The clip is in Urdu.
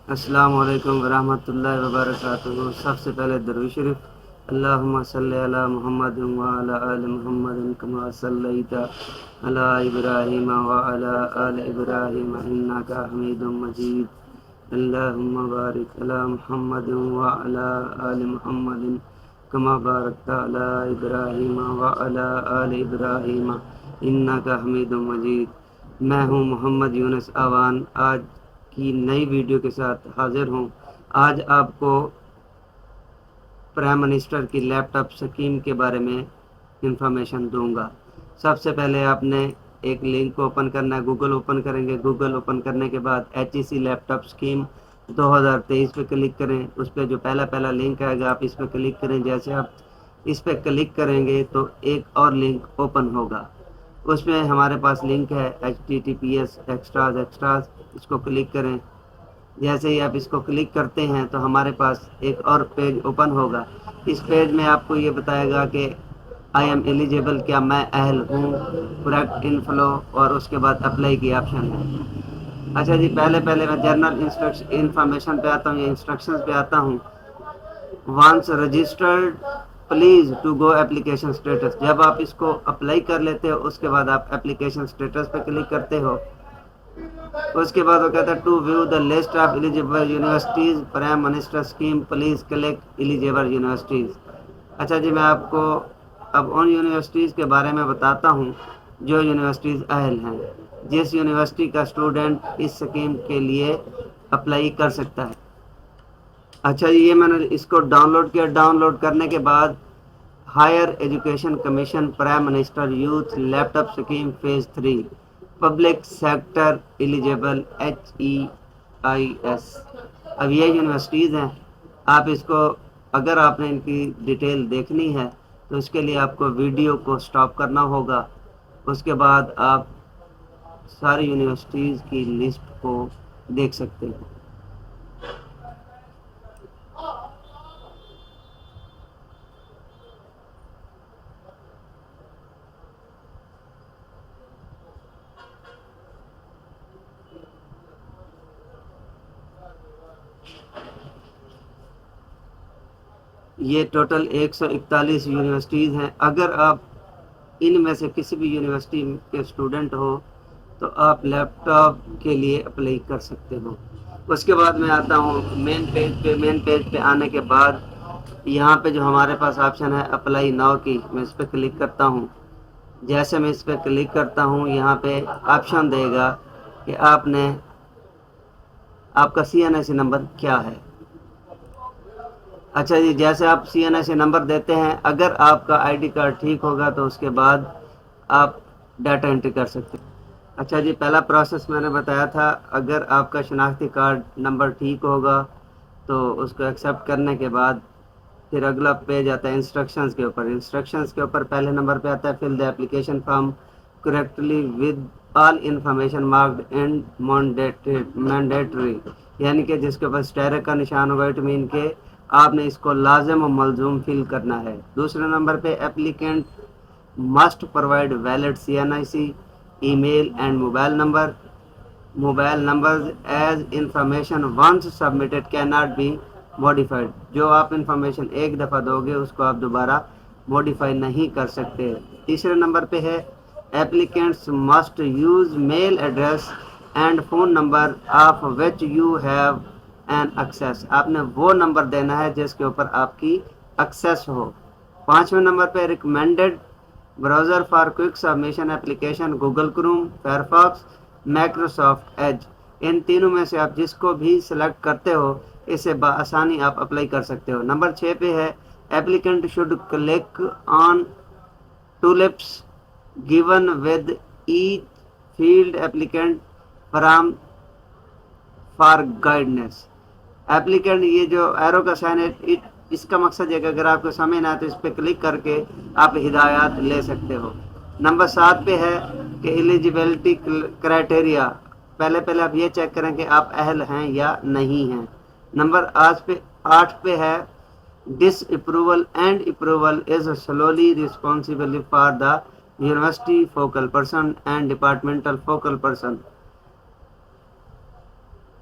السلام علیکم ورحمۃ اللہ وبرکاتہ۔ سب سے پہلے درود شریف، اللہم صلی علی محمد وعلی آل محمد کما صلیت علی ابراہیم وعلی آل ابراہیم انک حمید مجید، اللہم بارک علی محمد وعلی آل محمد کما بارکت علی ابراہیم وعلی آل ابراہیم انک حمید مجید۔ میں ہوں محمد یونس آوان، آج کی نئی ویڈیو کے ساتھ حاضر ہوں۔ آج آپ کو پرائم منسٹر کی لیپ ٹاپ اسکیم کے بارے میں انفارمیشن دوں گا۔ سب سے پہلے آپ نے ایک لنک کو اوپن کرنا ہے، گوگل اوپن کریں گے۔ گوگل اوپن کرنے کے بعد HEC لیپ ٹاپ اسکیم 2023 پہ کلک کریں۔ اس پہ جو پہلا لنک آئے گا آپ اس پہ کلک کریں۔ جیسے آپ اس پہ کلک کریں گے تو ایک اور لنک اوپن ہوگا، اس میں ہمارے پاس لنک ہے HTTPS ایکسٹراز، اس کو کلک کریں۔ جیسے ہی آپ اس کو کلک کرتے ہیں تو ہمارے پاس ایک اور پیج اوپن ہوگا۔ اس پیج میں آپ کو یہ بتائے گا کہ آئی ایم ایلیجیبل، کیا میں اہل ہوں، کریکٹ انفلو، اور اس کے بعد اپلائی کی آپشن ہے۔ اچھا جی، پہلے میں جنرل انفارمیشن پہ آتا ہوں یا انسٹرکشنز پہ آتا ہوں۔ Once registered please to go application status, جب آپ اس کو اپلائی کر لیتے ہو اس کے بعد آپ اپلیکیشن اسٹیٹس پہ کلک کرتے ہو۔ اس کے بعد وہ کہتا ہے to view the list of eligible universities prime minister scheme please click eligible universities. اچھا جی، میں آپ کو اب ان یونیورسٹیز کے بارے میں بتاتا ہوں جو یونیورسٹیز اہل ہیں، جس یونیورسٹی کا اسٹوڈنٹ اس اسکیم کے لیے اپلائی کر سکتا ہے۔ اچھا جی، یہ میں نے اس کو ڈاؤن لوڈ کیا۔ ڈاؤن لوڈ کرنے کے بعد higher education commission prime minister youth laptop scheme phase 3 public sector eligible HEIS۔ اب یہ یونیورسٹیز ہیں، آپ اس کو اگر آپ نے ان کی ڈیٹیل دیکھنی ہے تو اس کے لیے آپ کو ویڈیو کو سٹاپ کرنا ہوگا۔ اس کے بعد آپ ساری یونیورسٹیز کی لسٹ کو دیکھ سکتے ہیں۔ یہ ٹوٹل 141 یونیورسٹیز ہیں۔ اگر آپ ان میں سے کسی بھی یونیورسٹی کے اسٹوڈنٹ ہو تو آپ لیپ ٹاپ کے لیے اپلائی کر سکتے ہو۔ اس کے بعد میں آتا ہوں مین پیج پہ آنے کے بعد یہاں پہ جو ہمارے پاس آپشن ہے اپلائی ناؤ کی، میں اس پہ کلک کرتا ہوں۔ جیسے میں اس پہ کلک کرتا ہوں یہاں پہ آپشن دے گا کہ آپ کا CNSE نمبر کیا ہے۔ اچھا جی، جیسے آپ CNSE نمبر دیتے ہیں، اگر آپ کا ID کارڈ ٹھیک ہوگا تو اس کے بعد آپ ڈیٹا انٹری کر سکتے ہیں۔ اچھا جی، پہلا پروسیس میں نے بتایا تھا، اگر آپ کا شناختی کارڈ نمبر ٹھیک ہوگا تو اس کو ایکسیپٹ کرنے کے بعد پھر اگلا پیج آتا ہے انسٹرکشنز کے اوپر۔ انسٹرکشنز کے اوپر پہلے نمبر پہ آتا ہے fill the application form correctly with all information marked and mandatory, یعنی کہ جس کے اوپر اسٹیرک کا نشان ہوگا، اٹ مین کہ آپ نے اس کو لازم و ملزوم فل کرنا ہے۔ دوسرے نمبر پہ applicant must provide valid CNSE email and mobile number as information once submitted can not be modified, جو آپ انفارمیشن ایک دفعہ دو گے اس کو آپ دوبارہ موڈیفائی نہیں کر سکتے۔ تیسرے نمبر پہ ہے applicants must use mail address and phone number of which you have an access, آپ نے وہ نمبر دینا ہے جس کے اوپر آپ کی ایکسیس ہو۔ پانچویں نمبر پہ recommended browser for quick submission application Google Chrome, Firefox, Microsoft Edge. ان تینوں میں سے آپ جس کو بھی سلیکٹ کرتے ہو اسے بآسانی آپ اپلائی کر سکتے ہو۔ نمبر 6 پہ ہے applicant should click on tooltips given with each field applicant from for guidance. Applicant, یہ جو ایرو کا سائن ہے اس کا مقصد ہے کہ اگر آپ کو سمجھ نہ آئے تو اس پہ کلک کر کے آپ ہدایات لے سکتے ہو۔ نمبر 7 پہ ہے کہ ایلیجیبلٹی کرائٹیریا، پہلے آپ یہ چیک کریں کہ آپ اہل ہیں یا نہیں ہیں۔ نمبر 8 پہ ہے disapproval and approval is solely responsible for the university focal person and departmental focal person.